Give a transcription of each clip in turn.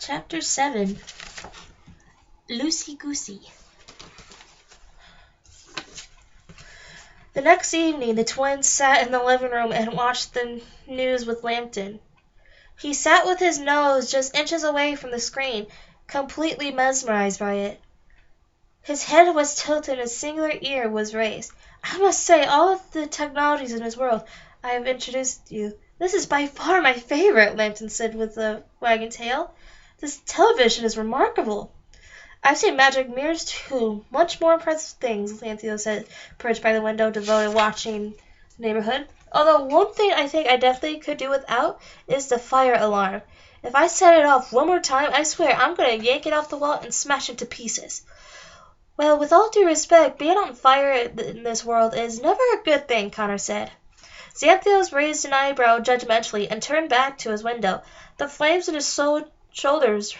Chapter 7 Loosey Goosey. The next evening, the twins sat in the living room and watched the news with Lambton. He sat with his nose just inches away from the screen, completely mesmerized by it. His head was tilted and his singular ear was raised. I must say, all of the technologies in this world I have introduced you, this is by far my favorite, Lambton said with a wagging tail. This television is remarkable. I've seen magic mirrors too. Much more impressive things, Lantheo said, perched by the window, devoted watching the neighborhood. Although one thing I think I definitely could do without is the fire alarm. If I set it off one more time, I swear I'm going to yank it off the wall and smash it to pieces. Well, with all due respect, being on fire in this world is never a good thing, Connor said. Xanthios raised an eyebrow judgmentally and turned back to his window. The flames in his shoulders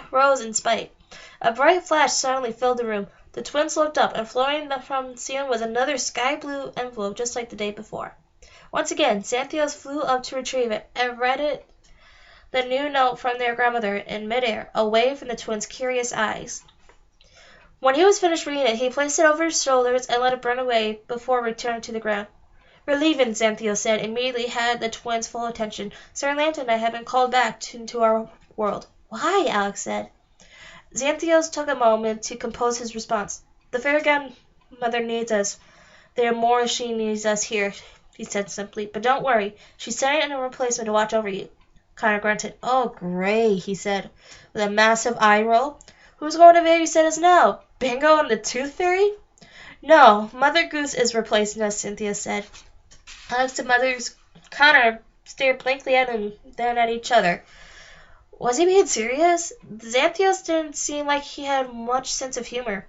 rose in spite. A bright flash suddenly filled the room. The twins looked up, and floating from the ceiling was another sky-blue envelope just like the day before. Once again, Xanthios flew up to retrieve it and read it, the new note from their grandmother, in midair, away from the twins' curious eyes. When he was finished reading it, he placed it over his shoulders and let it burn away before returning to the ground. Relieving, Xanthios said, immediately had the twins' full attention. Sir Lambton and I have been called back into our world. Why? Alex said. Xanthios took a moment to compose his response. The fairy godmother needs us. There are more she needs us here, he said simply. But don't worry. She's sending in a replacement to watch over you. Connor grunted. Oh, great, he said, with a massive eye roll. Who's going to babysit us now? Bingo and the Tooth Fairy? No, Mother Goose is replacing us, Cynthia said. Alex and Connor stared blankly at him, then at each other. Was he being serious? Xanthios didn't seem like he had much sense of humor.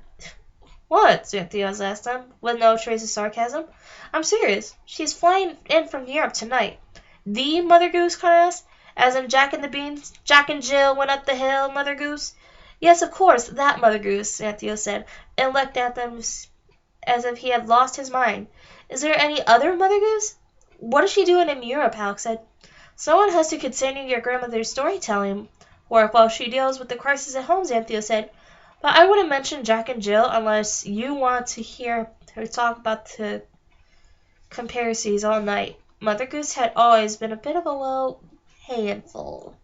What? Xanthios asked him, with no trace of sarcasm. I'm serious. She's flying in from Europe tonight. The Mother Goose? Connor asked. As in Jack and Jill went up the hill, Mother Goose? Yes, of course, that Mother Goose, Xanthios said, and looked at them as if he had lost his mind. Is there any other Mother Goose? What is she doing in Europe? Alex said. Someone has to continue your grandmother's storytelling work while she deals with the crisis at home, Xanthios said. But I wouldn't mention Jack and Jill unless you want to hear her talk about the comparisons all night. Mother Goose had always been a bit of a, handful.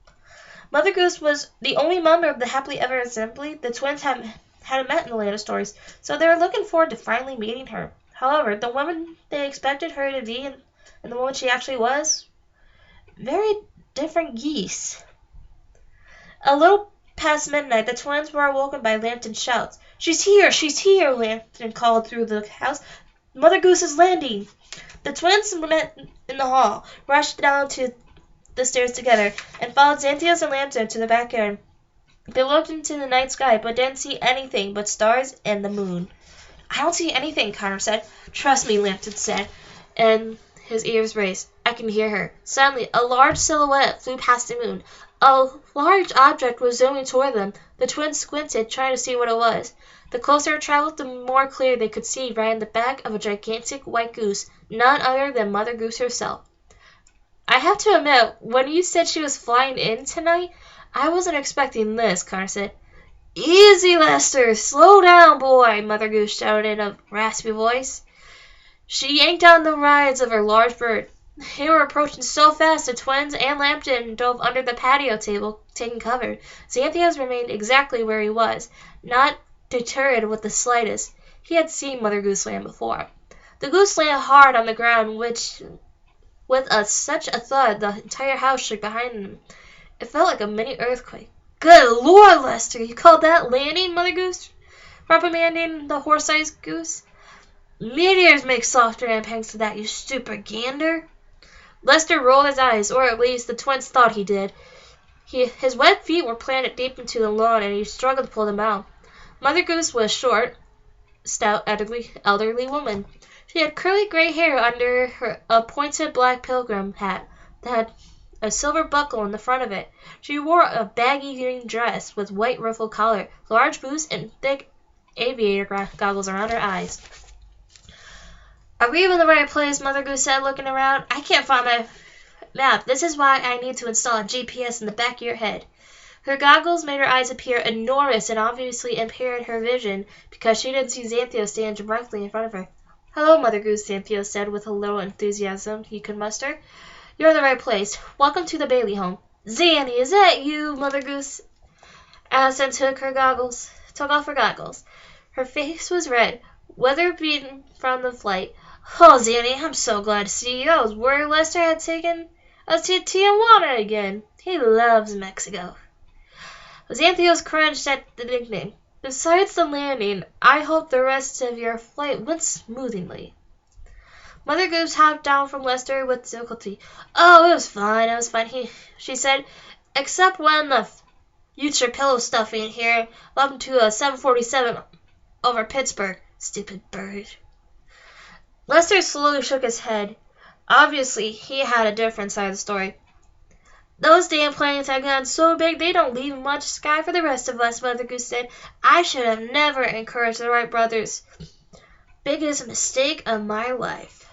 Mother Goose was the only member of the Happily Ever Assembly the twins hadn't met in the Land of Stories, so they were looking forward to finally meeting her. However, the woman they expected her to be and the woman she actually was, very different geese. A little past midnight, the twins were awoken by Lambton's shouts. She's here! She's here! Lambton called through the house. Mother Goose is landing! The twins met in the hall, rushed down to the stairs together, and followed Xanthios and Lambton to the backyard. They looked into the night sky, but didn't see anything but stars and the moon. I don't see anything, Connor said. Trust me, Lambton said, and his ears raised. I can hear her. Suddenly, a large silhouette flew past the moon. A large object was zooming toward them. The twins squinted, trying to see what it was. The closer it traveled, the more clear they could see right in the back of a gigantic white goose, none other than Mother Goose herself. I have to admit, when you said she was flying in tonight, I wasn't expecting this, Connor said. Easy, Lester! Slow down, boy! Mother Goose shouted in a raspy voice. She yanked on the rides of her large bird. They were approaching so fast the twins and Lambton dove under the patio table, taking cover. Xanthios remained exactly where he was, not deterred with the slightest. He had seen Mother Goose land before. The goose landed hard on the ground, which, with such a thud, the entire house shook behind them. It felt like a mini earthquake. Good Lord, Lester, you called that landing, Mother Goose? Reprimanding the horse-sized goose. Meteors make softer impacts to that, you stupid gander. Lester rolled his eyes, or at least the twins thought he did. His wet feet were planted deep into the lawn, and he struggled to pull them out. Mother Goose was a short, stout, elderly woman. She had curly gray hair under a pointed black pilgrim hat that had a silver buckle in the front of it. She wore a baggy green dress with white ruffled collar, large boots, and thick aviator goggles around her eyes. Are we in the right place? Mother Goose said, looking around. I can't find my map. This is why I need to install a GPS in the back of your head. Her goggles made her eyes appear enormous and obviously impaired her vision because she didn't see Xanthio stand directly in front of her. "Hello, Mother Goose," Xanthio said with a little enthusiasm he could muster. "You're in the right place. Welcome to the Bailey home." "Zanny, is that you, Mother Goose?" Allison took off her goggles. Her face was red, weather-beaten from the flight. "Oh, Zanny, I'm so glad to see you. I was worried Lester had taken us to Tijuana again. He loves Mexico." Xanthios cringed at the nickname. "Besides the landing, I hope the rest of your flight went smoothly." Mother Goose hopped down from Lester with difficulty. "Oh, it was fine, she said, "except when the future pillow stuffing here up to a 747 over Pittsburgh. Stupid bird." Lester slowly shook his head. Obviously, he had a different side of the story. "Those damn planes have gotten so big they don't leave much sky for the rest of us," Mother Goose said. "I should have never encouraged the Wright brothers. Biggest mistake of my life."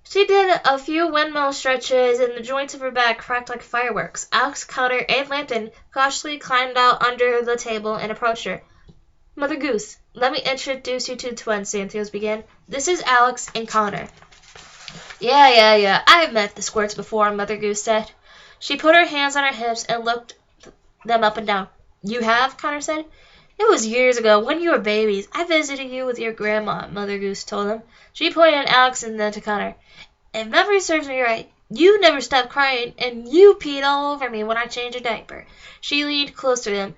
She did a few windmill stretches and the joints of her back cracked like fireworks. Alex, Connor, and Lantern cautiously climbed out under the table and approached her. "Mother Goose, let me introduce you to the twins," Xanthios began. "This is Alex and Connor." Yeah. I've met the squirts before," Mother Goose said. She put her hands on her hips and looked them up and down. "You have?" Connor said. "It was years ago, when you were babies. I visited you with your grandma," Mother Goose told them. She pointed at Alex and then to Connor. "If memory serves me right, you never stopped crying, and you peed all over me when I changed your diaper." She leaned close to them,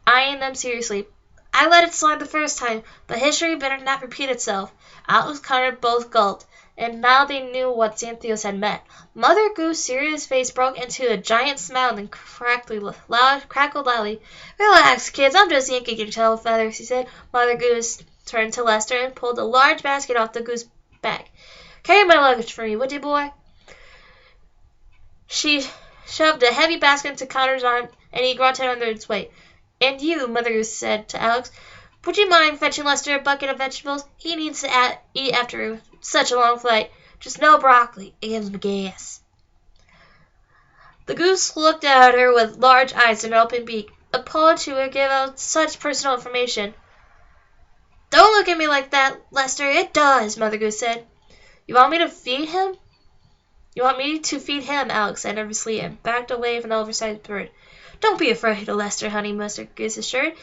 eyeing them seriously. "I let it slide the first time, but history better not repeat itself." Alex and Connor both gulped, and now they knew what Xanthios had meant. Mother Goose's serious face broke into a giant smile and crackled loudly. "Relax, kids, I'm just yanking your tail feathers," he said. Mother Goose turned to Lester and pulled a large basket off the goose back. "Carry my luggage for me, would you, boy?" She shoved a heavy basket into Connor's arm, and he grunted under its weight. "And you," Mother Goose said to Alex, "would you mind fetching Lester a bucket of vegetables? He needs to eat after such a long flight. Just no broccoli. It gives him gas." The goose looked at her with large eyes and an open beak, appalled to give out such personal information. "Don't look at me like that, Lester. It does," Mother Goose said. "You want me to feed him?" Alex said nervously and backed away from the oversized bird. "Don't be afraid of Lester, honey," Mother Goose assured.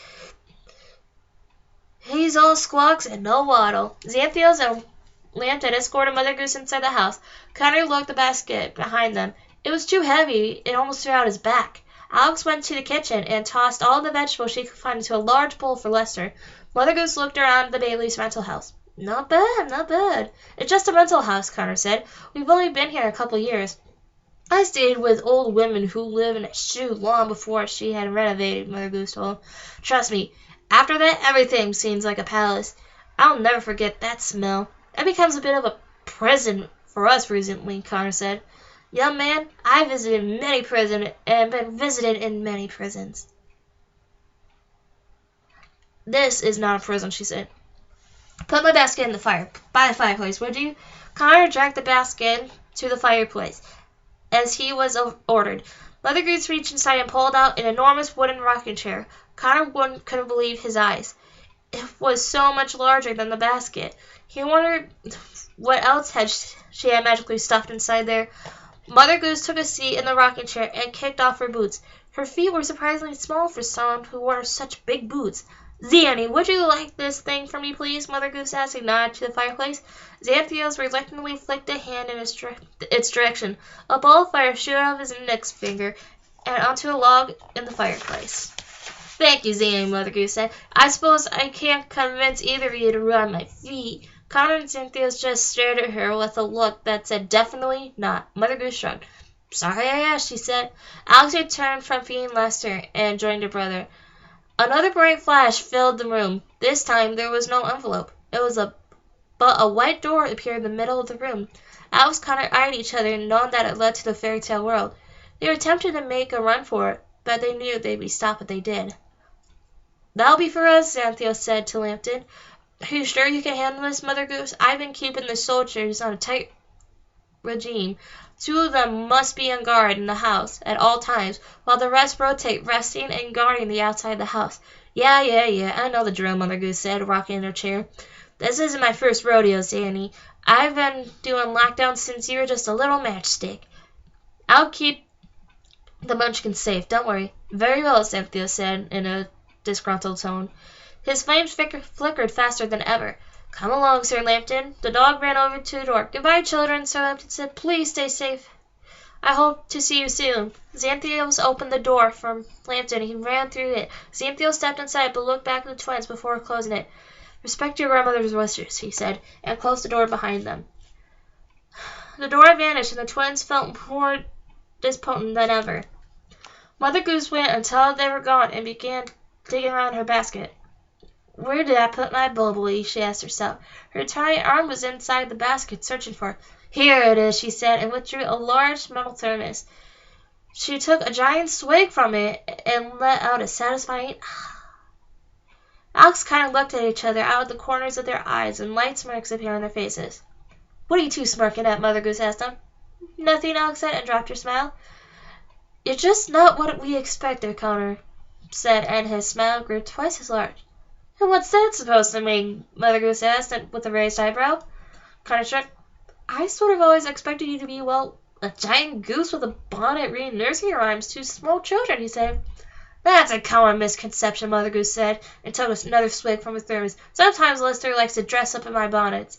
"He's all squawks and no waddle." Xanthios and Lantern escorted Mother Goose inside the house. Connor locked the basket behind them. It was too heavy, it almost threw out his back. Alex went to the kitchen and tossed all the vegetables she could find into a large bowl for Lester. Mother Goose looked around the Bailey's rental house. Not bad. "It's just a rental house," Connor said. "We've only been here a couple years." "I stayed with old women who lived in a shoe long before she had renovated," Mother Goose told him. "Trust me, after that everything seems like a palace. I'll never forget that smell. It becomes a bit of a prison for us recently," Connor said. "Young man, I visited many prisons and been visited in many prisons." "This is not a prison," she said. "Put my basket in the fire, by the fireplace, would you?" Connor dragged the basket to the fireplace, as he was ordered. Mother Goose reached inside and pulled out an enormous wooden rocking chair. Connor couldn't believe his eyes. It was so much larger than the basket. He wondered what else she had magically stuffed inside there. Mother Goose took a seat in the rocking chair and kicked off her boots. Her feet were surprisingly small for someone who wore such big boots. "Zanny, would you like this thing for me, please?" Mother Goose asked and nodded to the fireplace. Xanthios reluctantly flicked a hand in its direction. A ball of fire shot off his index finger and onto a log in the fireplace. "Thank you, Zanny," Mother Goose said. "I suppose I can't convince either of you to rub my feet." Connor and Xanthios just stared at her with a look that said definitely not. Mother Goose shrugged. "Sorry I asked," she said. Alex returned from feeding Lester and joined her brother. Another bright flash filled the room. This time there was no envelope. But a white door appeared in the middle of the room. Alex and Connor eyed each other, knowing that it led to the fairy tale world. They were tempted to make a run for it, but they knew they'd be stopped if they did. "That'll be for us," Xanthios said to Lambton. "Are you sure you can handle this, Mother Goose? I've been keeping the soldiers on a tight regime. 2 of them must be on guard in the house at all times, while the rest rotate, resting and guarding the outside of the house. Yeah, I know the drill, Mother Goose said, rocking in her chair. This isn't my first rodeo, Sandy. I've been doing lockdown since you were just a little matchstick. I'll keep the munchkins safe, don't worry. Very well, Cynthia said in a disgruntled tone. His flames flickered faster than ever. Come along, Sir Lambton. The dog ran over to the door. Goodbye, children, Sir Lambton said. Please stay safe. I hope to see you soon. Xanthios opened the door for Lambton. He ran through it. Xanthio stepped inside but looked back at the twins before closing it. Respect your grandmother's wishes, he said, and closed the door behind them. The door vanished, and the twins felt more dispotent than ever. Mother Goose went until they were gone and began digging around her basket. Where did I put my bubbly? She asked herself. Her tiny arm was inside the basket, searching for it. Here it is, she said, and withdrew a large metal thermos. She took a giant swig from it and let out a satisfying Alex kind of looked at each other out of the corners of their eyes, and light smirks appeared on their faces. What are you two smirking at? Mother Goose asked them. Nothing, Alex said, and dropped her smile. You're just not what we expected, Connor said, and his smile grew twice as large. And what's that supposed to mean? Mother Goose asked, with a raised eyebrow. Connor shrugged. I sort of always expected you to be, well, a giant goose with a bonnet reading nursery rhymes to small children, he said. That's a common misconception, Mother Goose said, and took another swig from her thermos. Sometimes Lester likes to dress up in my bonnets.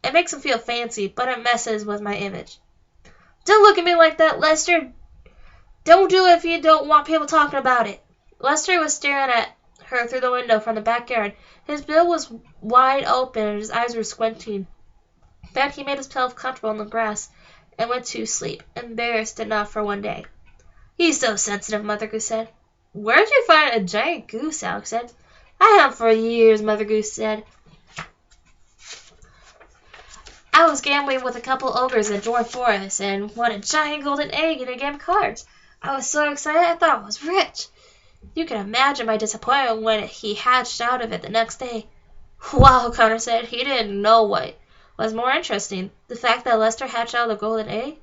It makes him feel fancy, but it messes with my image. Don't look at me like that, Lester. Don't do it if you don't want people talking about it. Lester was staring at her through the window from the backyard. His bill was wide open and his eyes were squinting. Then he made himself comfortable in the grass and went to sleep, embarrassed enough for one day. He's so sensitive, Mother Goose said. Where'd you find a giant goose? Alex said. I have for years, Mother Goose said. I was gambling with a couple ogres at Dwarf Forest and won a giant golden egg in a game of cards. I was so excited I thought I was rich. You can imagine my disappointment when he hatched out of it the next day. Wow, Connor said. He didn't know what was more interesting, the fact that Lester hatched out of the golden egg,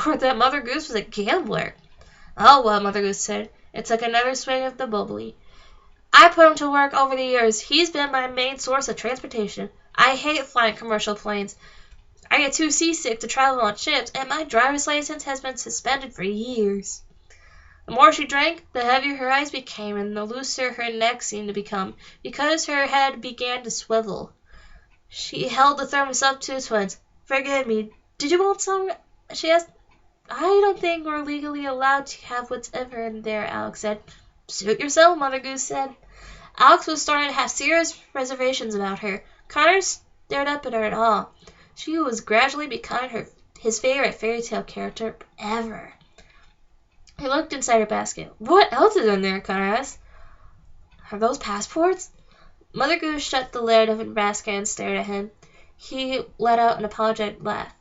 or that Mother Goose was a gambler. Oh, well, Mother Goose said, and took another swig of the bubbly. I put him to work over the years. He's been my main source of transportation. I hate flying commercial planes. I get too seasick to travel on ships, and my driver's license has been suspended for years. The more she drank, the heavier her eyes became, and the looser her neck seemed to become, because her head began to swivel. She held the thermos up to the twins. Forgive me, did you want some? She asked. I don't think we're legally allowed to have whatever in there, Alex said. Suit yourself, Mother Goose said. Alex was starting to have serious reservations about her. Connor stared up at her in awe. She was gradually becoming his favorite fairy tale character ever. He looked inside her basket. What else is in there? Connor asked. Are those passports? Mother Goose shut the lid of the basket and stared at him. He let out an apologetic laugh.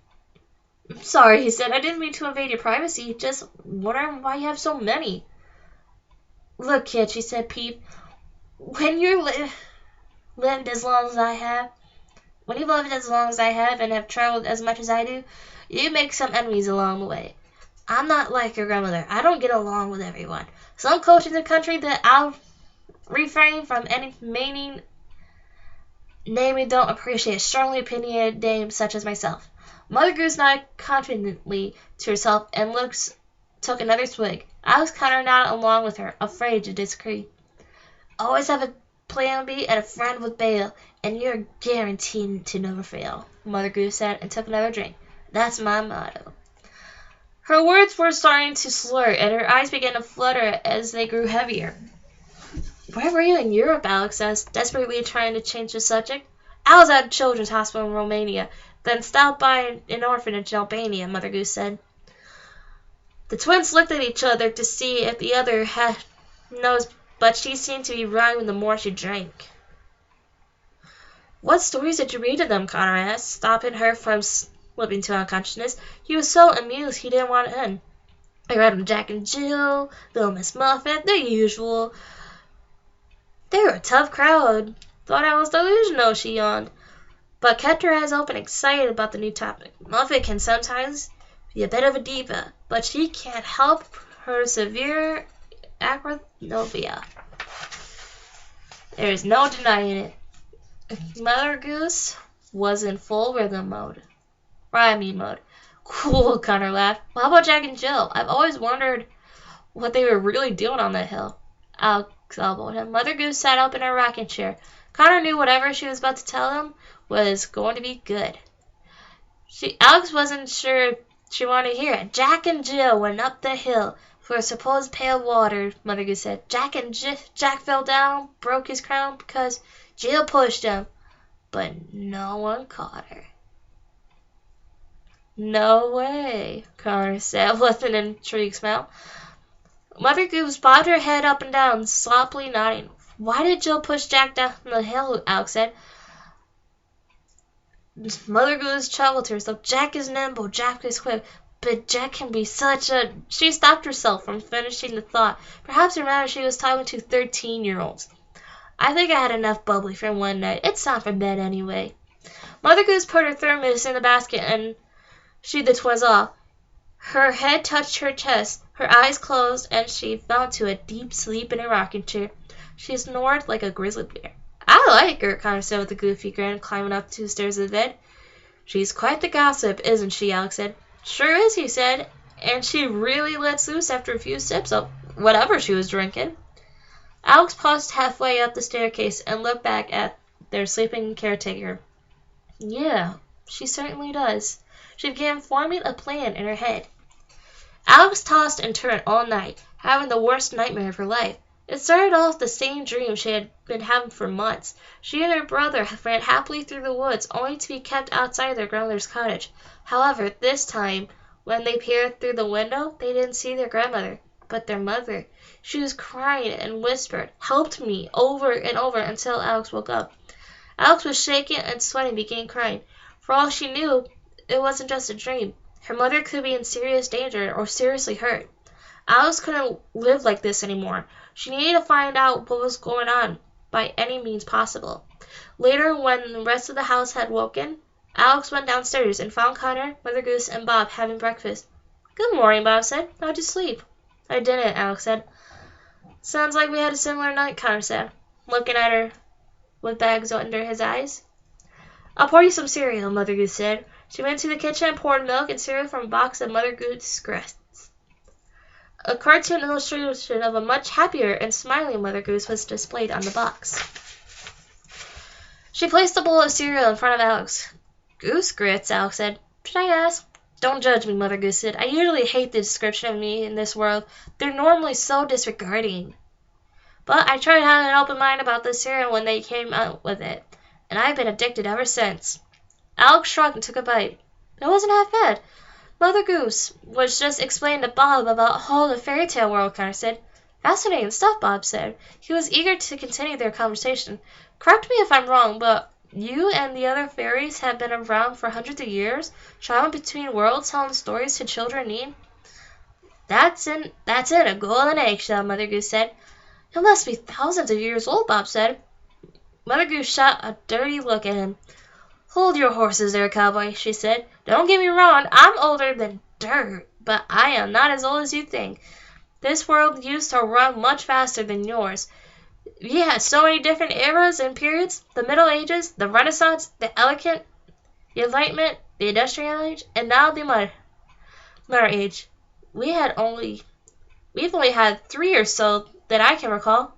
I'm sorry, he said. I didn't mean to invade your privacy. Just wondering why you have so many. Look, kid, she said, peeved. When you're lived as long as I have, and have traveled as much as I do, you make some enemies along the way. I'm not like your grandmother. I don't get along with everyone. Some cultures in the country that I'll refrain from any namely don't appreciate strongly opinionated dames such as myself. Mother Goose nodded confidently to herself and took another swig. Alex Connor nodded along with her, afraid to disagree. Always have a plan B and a friend with bail, and you're guaranteed to never fail, Mother Goose said, and took another drink. That's my motto. Her words were starting to slur, and her eyes began to flutter as they grew heavier. Where were you in Europe? Alex asked, desperately trying to change the subject. I was at a children's hospital in Romania, then stopped by an orphanage in Albania, Mother Goose said. The twins looked at each other to see if the other had knows, but she seemed to be rhyming the more she drank. What stories did you read to them? Connor asked, stopping her from slipping to unconsciousness. He was so amused he didn't want to end. I read them Jack and Jill, Little Miss Muffet, the usual. They were a tough crowd. Thought I was delusional, she yawned, but kept her eyes open, excited about the new topic. Muffet can sometimes be a bit of a diva, but she can't help her severe acrophobia. There is no denying it. Mother Goose was in full rhythm mode. Rhyming mode. Cool, Connor laughed. Well, how about Jack and Jill? I've always wondered what they were really doing on that hill. Alex elbowed him. Mother Goose sat up in her rocking chair. Connor knew whatever she was about to tell him was going to be good. Alex wasn't sure she wanted to hear it. Jack and Jill went up the hill for a supposed pail of water, Mother Goose said. Jack fell down, broke his crown because Jill pushed him, but no one caught her. No way, Connor said with an intrigued smile. Mother Goose bobbed her head up and down, sloppily nodding. Why did Jill push Jack down the hill? Alex said. Mother Goose chuckled to herself. Jack is nimble, Jack is quick, but Jack can be such a... She stopped herself from finishing the thought. Perhaps remembered she was talking to 13-year-olds. I think I had enough bubbly for one night. It's time for bed anyway. Mother Goose put her thermos in the basket and shooed the twins off. Her head touched her chest, her eyes closed, and she fell into a deep sleep in her rocking chair. She snored like a grizzly bear. I like her, Connor said with a goofy grin, climbing up 2 stairs of the bed. She's quite the gossip, isn't she? Alex said. Sure is, he said, and she really lets loose after a few sips of whatever she was drinking. Alex paused halfway up the staircase and looked back at their sleeping caretaker. Yeah, she certainly does. She began forming a plan in her head. Alex tossed and turned all night, having the worst nightmare of her life. It started off the same dream she had been having for months. She and her brother ran happily through the woods, only to be kept outside their grandmother's cottage. However, this time, when they peered through the window, they didn't see their grandmother, but their mother. She was crying and whispered, "Help me," over and over until Alex woke up. Alex was shaking and sweating, began crying. For all she knew, it wasn't just a dream. Her mother could be in serious danger or seriously hurt. Alex couldn't live like this anymore. She needed to find out what was going on by any means possible. Later, when the rest of the house had woken, Alex went downstairs and found Connor, Mother Goose, and Bob having breakfast. Good morning, Bob said. How'd you sleep? I didn't, Alex said. Sounds like we had a similar night, Connor said, looking at her with bags under his eyes. I'll pour you some cereal, Mother Goose said. She went to the kitchen and poured milk and cereal from a box of Mother Goose crusts. A cartoon illustration of a much happier and smiling Mother Goose was displayed on the box. She placed the bowl of cereal in front of Alex. Goose grits, Alex said. Should I ask? Don't judge me, Mother Goose said. I usually hate the description of me in this world. They're normally so disregarding. But I tried having an open mind about the cereal when they came out with it, and I've been addicted ever since. Alex shrugged and took a bite. It wasn't half bad. Mother Goose was just explaining to Bob about all the fairy tale world, Connor said. Fascinating stuff, Bob said. He was eager to continue their conversation. Correct me if I'm wrong, but you and the other fairies have been around for hundreds of years, traveling between worlds, telling stories to children in need? That's it, a golden eggshell, Mother Goose said. It must be thousands of years old, Bob said. Mother Goose shot a dirty look at him. Hold your horses there, cowboy, she said. Don't get me wrong, I'm older than dirt, but I am not as old as you think. This world used to run much faster than yours. We had so many different eras and periods, the Middle Ages, the Renaissance, the Enlightenment, the Industrial Age, and now the Modern Age. We've only had 3 or so that I can recall.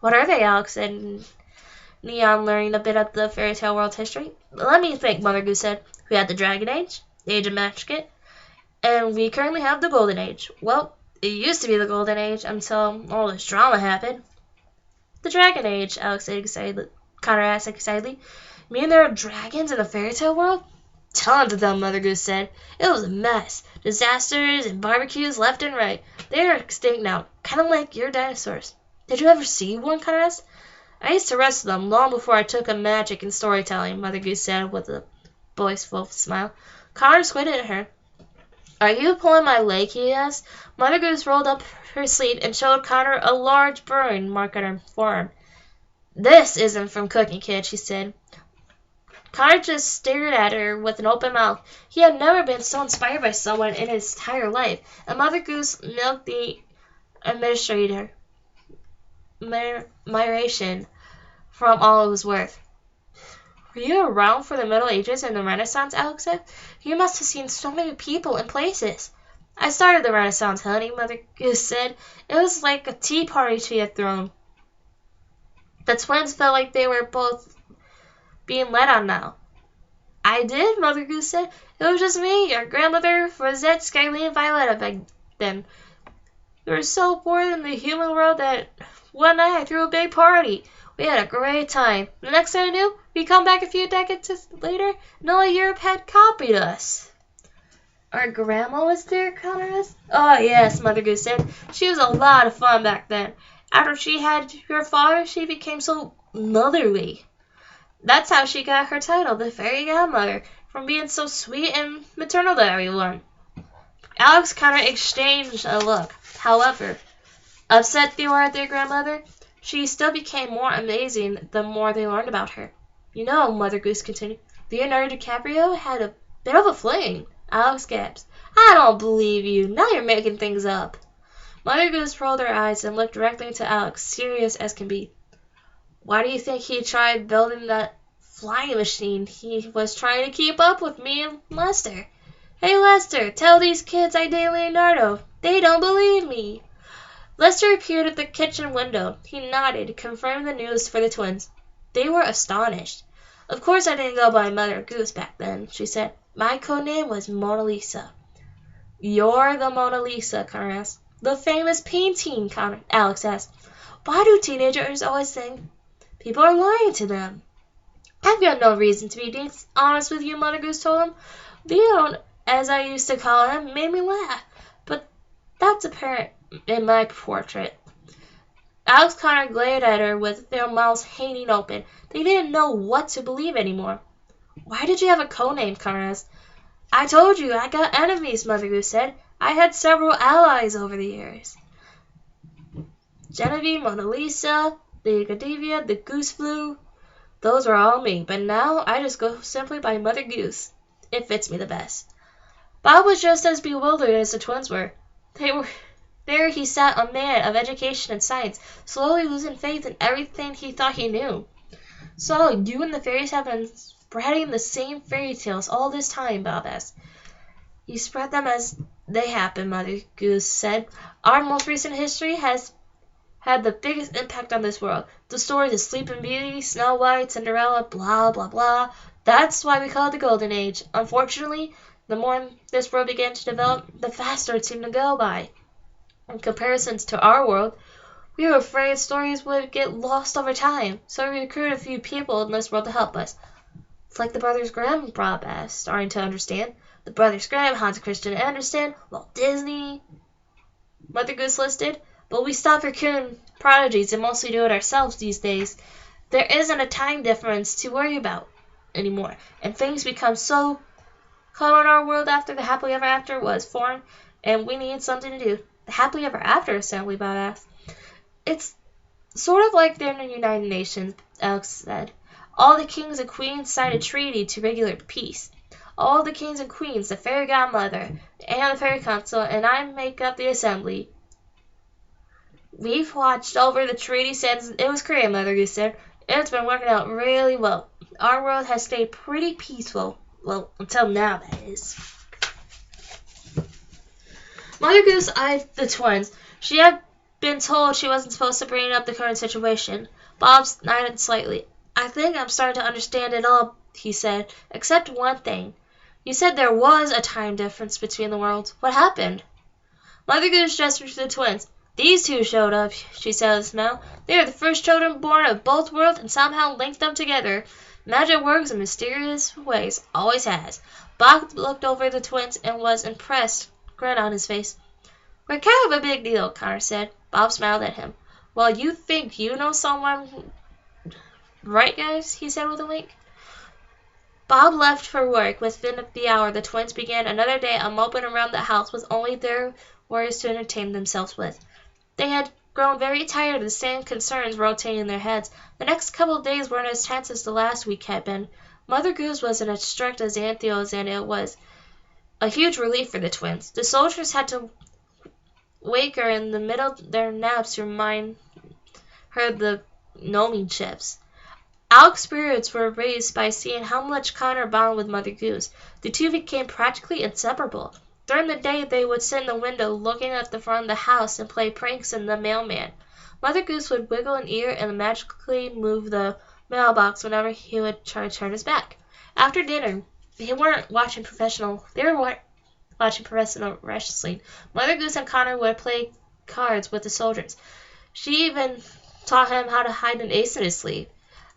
What are they, Alex said, Neon learning a bit of the fairy tale world history. Let me think, Mother Goose said. We had the Dragon Age, the Age of Magic, and we currently have the Golden Age. Well, it used to be the Golden Age until all this drama happened. The Dragon Age, Alex said excitedly. Connor asked excitedly. You mean there are dragons in the fairy tale world? Tons of them, Mother Goose said. It was a mess. Disasters and barbecues left and right. They are extinct now, kind of like your dinosaurs. Did you ever see one, Connor asked? I used to wrestle them long before I took up magic and storytelling, Mother Goose said with a boastful smile. Connor squinted at her. Are you pulling my leg, he asked. Mother Goose rolled up her sleeve and showed Connor a large burn mark on her forearm. This isn't from cooking, kid, she said. Connor just stared at her with an open mouth. He had never been so inspired by someone in his entire life, and Mother Goose milked the administrator admiration from all it was worth. Were you around for the Middle Ages and the Renaissance, Alex said? You must have seen so many people and places. I started the Renaissance, honey, Mother Goose said. It was like a tea party she had thrown. The twins felt like they were both being led on now. I did, Mother Goose said. It was just me, your grandmother, Rosette, Skyline, and Violetta back then. We were so bored in the human world that one night I threw a big party. We had a great time. The next thing I knew, we come back a few decades later, and all Europe had copied us. Our grandma was there, Connor asked. Oh, yes, Mother Goose said. She was a lot of fun back then. After she had your father, she became so motherly. That's how she got her title, the fairy godmother, from being so sweet and maternal to everyone. Alex Connor exchanged a look. However, upset they were at their grandmother, she still became more amazing the more they learned about her. You know, Mother Goose continued, Leonardo DiCaprio had a bit of a fling. Alex gasped. I don't believe you. Now you're making things up. Mother Goose rolled her eyes and looked directly into Alex, serious as can be. Why do you think he tried building that flying machine? He was trying to keep up with me and Lester. Hey, Lester, tell these kids I date Leonardo. They don't believe me. Lester appeared at the kitchen window. He nodded, confirming the news for the twins. They were astonished. Of course I didn't go by Mother Goose back then, she said. My code name was Mona Lisa. You're the Mona Lisa, Connor asked. The famous painting, Alex asked. Why do teenagers always think people are lying to them? I've got no reason to be honest with you, Mother Goose told him. Leon, as I used to call him, made me laugh. But that's apparent in my portrait. Alex Connor glared at her with their mouths hanging open. They didn't know what to believe anymore. Why did you have a codename, Connor asked. I told you, I got enemies, Mother Goose said. I had several allies over the years. Genevieve, Mona Lisa, the Gadavia, the Goose Flu. Those were all me, but now I just go simply by Mother Goose. It fits me the best. Bob was just as bewildered as the twins were. There he sat, a man of education and science, slowly losing faith in everything he thought he knew. So you and the fairies have been spreading the same fairy tales all this time, Bob asked. You spread them as they happen, Mother Goose said. Our most recent history has had the biggest impact on this world. The stories of Sleeping Beauty, Snow White, Cinderella, blah, blah, blah. That's why we call it the Golden Age. Unfortunately, the more this world began to develop, the faster it seemed to go by. In comparison to our world, we were afraid stories would get lost over time, so we recruited a few people in this world to help us. It's like the Brothers Grimm, Bob asked, starting to understand. The Brothers Grimm, Hans Christian Andersen, Walt Disney, Mother Goose listed. But we stop recruiting prodigies and mostly do it ourselves these days. There isn't a time difference to worry about anymore, and things become so calm in our world after the Happily Ever After was formed, and we need something to do. The Happily Ever After Assembly, Bob asked. It's sort of like they're in the United Nations, Alex said. All the kings and queens signed a treaty to regulate peace. All the kings and queens, the fairy godmother, and the fairy council, and I make up the assembly. We've watched over the treaty since it was created, Mother Goose said. It's been working out really well. Our world has stayed pretty peaceful. Well, until now, that is. Mother Goose eyed the twins. She had been told she wasn't supposed to bring up the current situation. Bob nodded slightly. I think I'm starting to understand it all, he said, except one thing. You said there was a time difference between the worlds. What happened? Mother Goose gestured to the twins. These two showed up, she said with a smile. They are the first children born of both worlds and somehow linked them together. Magic works in mysterious ways. Always has. Bob looked over the twins and was impressed, grin on his face. We're kind of a big deal, Connor said. Bob smiled at him. Well, you think you know someone, right, guys? He said with a wink. Bob left for work. Within the hour, the twins began another day of moping around the house with only their worries to entertain themselves with. They had grown very tired of the same concerns rotating in their heads. The next couple of days weren't as tense as the last week had been. Mother Goose wasn't as strict as Aunt Theo's, and it was a huge relief for the twins. The soldiers had to wake her in the middle of their naps to remind her of the gnoming chips. Alec's spirits were raised by seeing how much Connor bonded with Mother Goose. The two became practically inseparable. During the day, they would sit in the window looking at the front of the house and play pranks on the mailman. Mother Goose would wiggle an ear and magically move the mailbox whenever he would try to turn his back. After dinner, they were watching professional wrestling. Mother Goose and Connor would play cards with the soldiers. She even taught him how to hide an ace in his sleeve.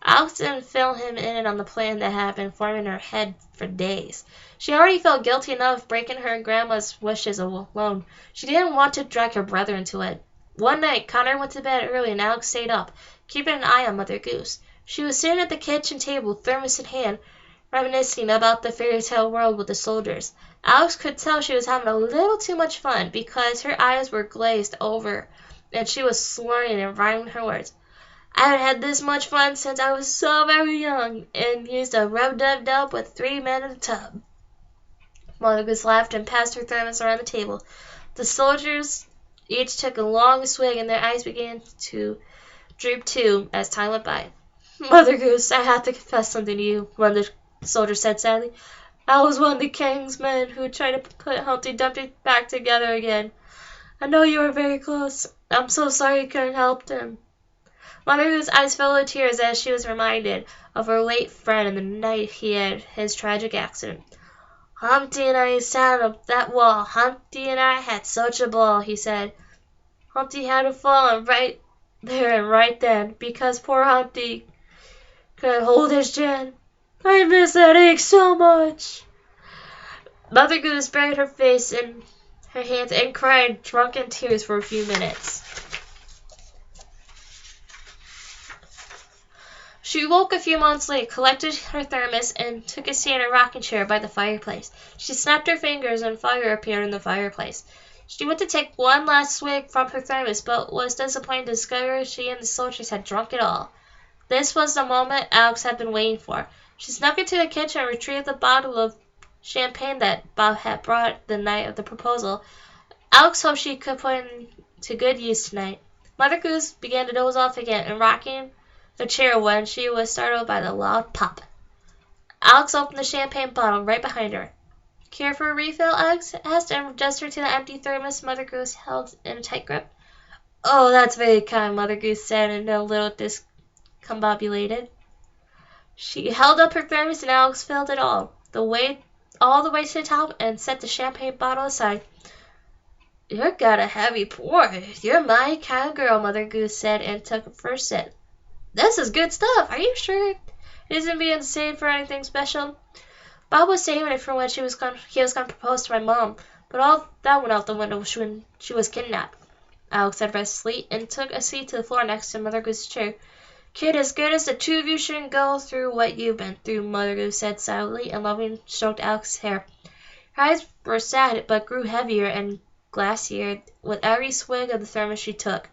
Alex didn't fill him in on the plan that had been forming in her head for days. She already felt guilty enough breaking her grandma's wishes alone. She didn't want to drag her brother into it. One night, Connor went to bed early and Alex stayed up, keeping an eye on Mother Goose. She was sitting at the kitchen table, thermos in hand, reminiscing about the fairy tale world with the soldiers. Alex could tell she was having a little too much fun because her eyes were glazed over and she was slurring and rhyming her words. I haven't had this much fun since I was so very young and used a rub-dub-dub with 3 men in a tub. Mother Goose laughed and passed her thermos around the table. The soldiers each took a long swig and their eyes began to droop too as time went by. Mother Goose, I have to confess something to you, one of the soldiers said sadly. I was one of the king's men who tried to put Humpty Dumpty back together again. I know you were very close. I'm so sorry you couldn't help him. Mother Goose's eyes filled with tears as she was reminded of her late friend and the night he had his tragic accident. Humpty and I sat up that wall. Humpty and I had such a ball, he said. Humpty had to fall right there and right then, because poor Humpty couldn't hold his chin. I miss that ache so much. Mother Goose buried her face in her hands and cried drunken tears for a few minutes. She woke a few months later, collected her thermos, and took a seat in a rocking chair by the fireplace. She snapped her fingers and fire appeared in the fireplace. She went to take one last swig from her thermos, but was disappointed to discover she and the soldiers had drunk it all. This was the moment Alex had been waiting for. She snuck into the kitchen and retrieved the bottle of champagne that Bob had brought the night of the proposal. Alex hoped she could put it to good use tonight. Mother Goose began to doze off again and rocking the chair when she was startled by the loud pop. Alex opened the champagne bottle right behind her. Care for a refill? Alex asked and gestured to the empty thermos Mother Goose held in a tight grip. Oh, that's very kind, Mother Goose said, and a little discombobulated. She held up her thermos and Alex filled it all the way to the top and set the champagne bottle aside. You're got a heavy pour. You're my kind of girl, Mother Goose said and took a first sip. This is good stuff. Are you sure it isn't being saved for anything special? Bob was saving it for when he was going to propose to my mom, but all that went out the window when she was kidnapped. Alex said restlessly and took a seat to the floor next to Mother Goose's chair. Kid, as good as the two of you shouldn't go through what you've been through, Mother Goose said sadly and lovingly stroked Alex's hair. Her eyes were sad but grew heavier and glassier with every swig of the thermos she took.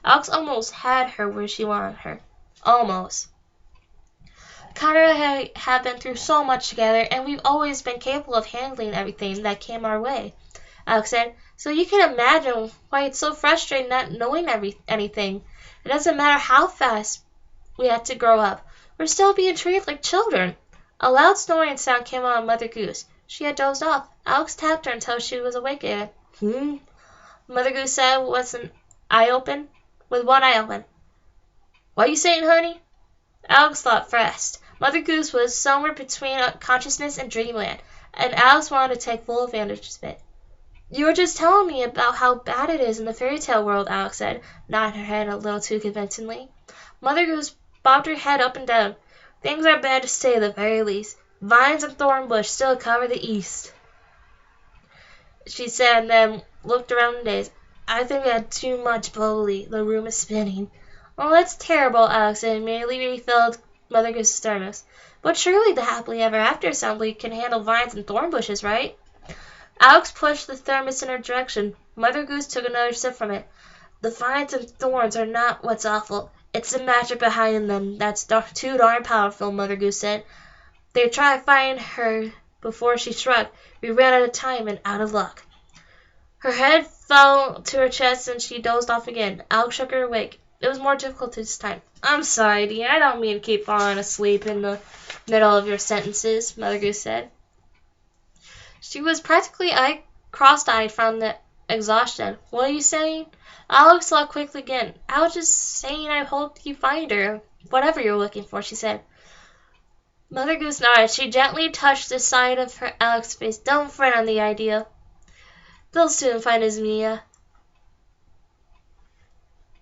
Alex almost had her where she wanted her. Almost. Connor and I have been through so much together, and we've always been capable of handling everything that came our way, Alex said. So you can imagine why it's so frustrating not knowing anything. It doesn't matter how fast we had to grow up. We're still being treated like children. A loud snoring sound came on Mother Goose. She had dozed off. Alex tapped her until she was awake again. Mother Goose said with one eye open. What are you saying, honey? Alex thought fast. Mother Goose was somewhere between consciousness and dreamland, and Alex wanted to take full advantage of it. You were just telling me about how bad it is in the fairy tale world, Alex said, nodding her head a little too convincingly. Mother Goose bobbed her head up and down. Things are bad to say the very least. Vines and thorn bush still cover the east, she said, and then looked around in daze. I think we had too much bubbly. The room is spinning. Oh, that's terrible, Alex said, and immediately refilled Mother Goose's thermos. But surely the happily ever after assembly can handle vines and thorn bushes, right? Alex pushed the thermos in her direction. Mother Goose took another sip from it. The vines and thorns are not what's awful. It's the magic behind them that's too darn powerful, Mother Goose said. They tried to find her before she shrugged. We ran out of time and out of luck. Her head fell to her chest and she dozed off again. Alex shook her awake. It was more difficult this time. I'm sorry, dear. I don't mean to keep falling asleep in the middle of your sentences, Mother Goose said. She was practically cross-eyed from the exhaustion. What are you saying? Alex looked quickly again. I was just saying I hope you find her. Whatever you're looking for, she said. Mother Goose nodded. She gently touched the side of her Alex's face. Don't fret on the idea. They'll soon find Esmea.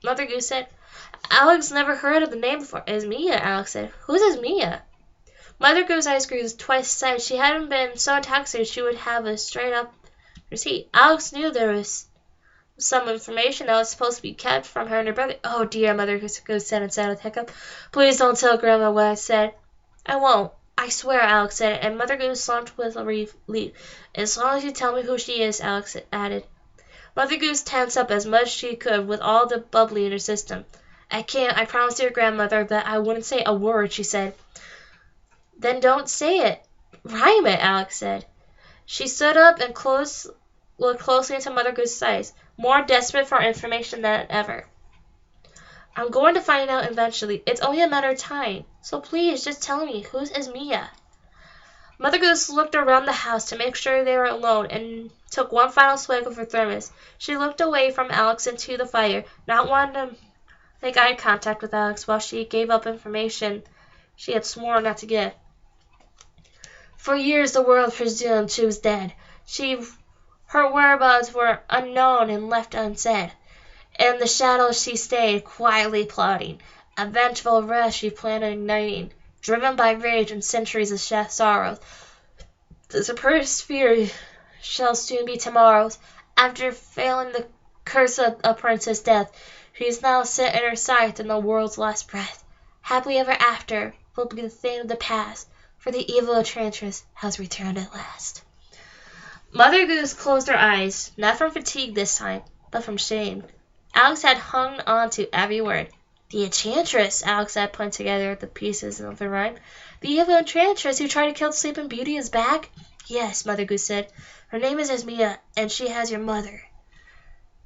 Mother Goose said. Alex never heard of the name before. Esmea, Alex said. Who's Esmea? Mother Goose's eyes grew twice the size. She hadn't been so intoxicated she would have a straight-up receipt. Alex knew there was some information that was supposed to be kept from her and her brother. Oh, dear, Mother Goose said and said with a hiccup. Please don't tell Grandma what I said. I won't. I swear, Alex said, and Mother Goose slumped with a relief. As long as you tell me who she is, Alex added. Mother Goose tensed up as much as she could with all the bubbly in her system. I can't, I promised your grandmother that I wouldn't say a word, she said. Then don't say it. Rhyme it, Alex said. She stood up and looked closely into Mother Goose's eyes, more desperate for information than ever. I'm going to find out eventually. It's only a matter of time. So please, just tell me, who's Esmea? Mother Goose looked around the house to make sure they were alone and took one final swig of her thermos. She looked away from Alex into the fire, not wanting to make eye contact with Alex while she gave up information she had sworn not to give. For years the world presumed she was dead. Her whereabouts were unknown and left unsaid. In the shadows she stayed, quietly plotting, a vengeful wrath she planned on igniting, driven by rage and centuries of sorrows. The suppressed fury shall soon be tomorrow's. After failing the curse of a princess' death, she is now set in her sight in the world's last breath. Happily ever after will be the thing of the past, for the evil Enchantress has returned at last. Mother Goose closed her eyes, not from fatigue this time, but from shame. Alex had hung on to every word. The Enchantress, Alex had put together the pieces of the rhyme. The evil Enchantress who tried to kill Sleeping Beauty is back? Yes, Mother Goose said. Her name is Esmea, and she has your mother.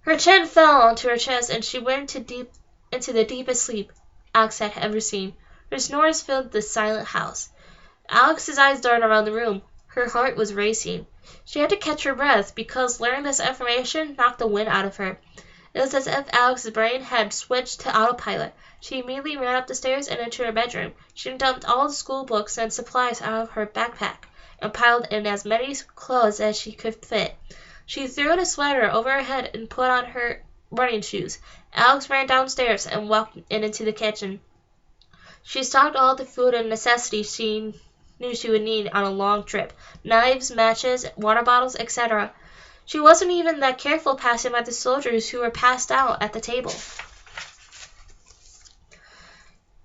Her chin fell onto her chest, and she went into the deepest sleep Alex had ever seen. Her snores filled the silent house. Alex's eyes darted around the room. Her heart was racing. She had to catch her breath, because learning this information knocked the wind out of her. It was as if Alex's brain had switched to autopilot. She immediately ran up the stairs and into her bedroom. She dumped all the school books and supplies out of her backpack and piled in as many clothes as she could fit. She threw on a sweater over her head and put on her running shoes. Alex ran downstairs and walked into the kitchen. She stocked all the food and necessities she knew she would need on a long trip. Knives, matches, water bottles, etc. She wasn't even that careful passing by the soldiers who were passed out at the table.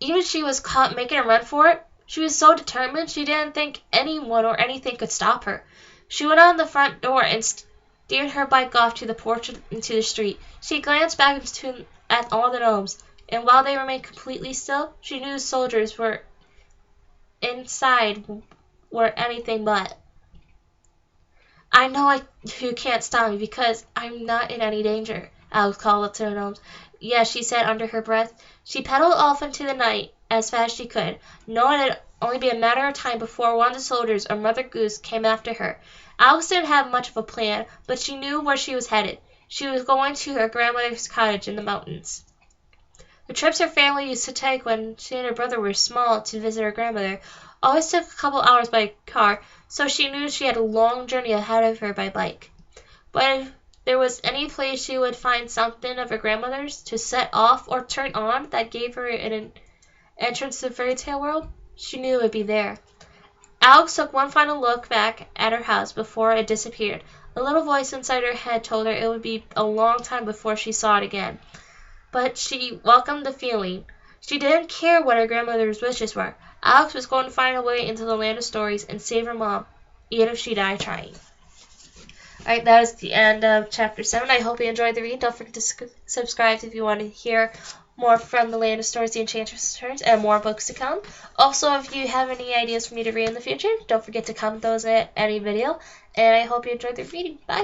Even if she was caught making a run for it, she was so determined she didn't think anyone or anything could stop her. She went out the front door and steered her bike off to the porch into the street. She glanced back at all the gnomes, and while they remained completely still, she knew the soldiers were inside were anything but. I know you can't stop me because I'm not in any danger, Alex called up to the gnomes. Yes, she said under her breath. She pedaled off into the night as fast as she could, knowing it'd only be a matter of time before one of the soldiers or Mother Goose came after her. Alex didn't have much of a plan, but she knew where she was headed. She was going to her grandmother's cottage in the mountains. The trips her family used to take when she and her brother were small to visit her grandmother always took a couple hours by car, so she knew she had a long journey ahead of her by bike. But if there was any place she would find something of her grandmother's to set off or turn on that gave her an entrance to the fairy tale world, she knew it would be there. Alex took one final look back at her house before it disappeared. A little voice inside her head told her it would be a long time before she saw it again. But she welcomed the feeling. She didn't care what her grandmother's wishes were. Alex was going to find a way into the land of stories and save her mom, even if she died trying. Alright, that is the end of Chapter 7. I hope you enjoyed the read. Don't forget to subscribe if you want to hear more from the Land of Stories, The Enchantress Returns, and more books to come. Also, if you have any ideas for me to read in the future, don't forget to comment those at any video. And I hope you enjoyed the reading. Bye!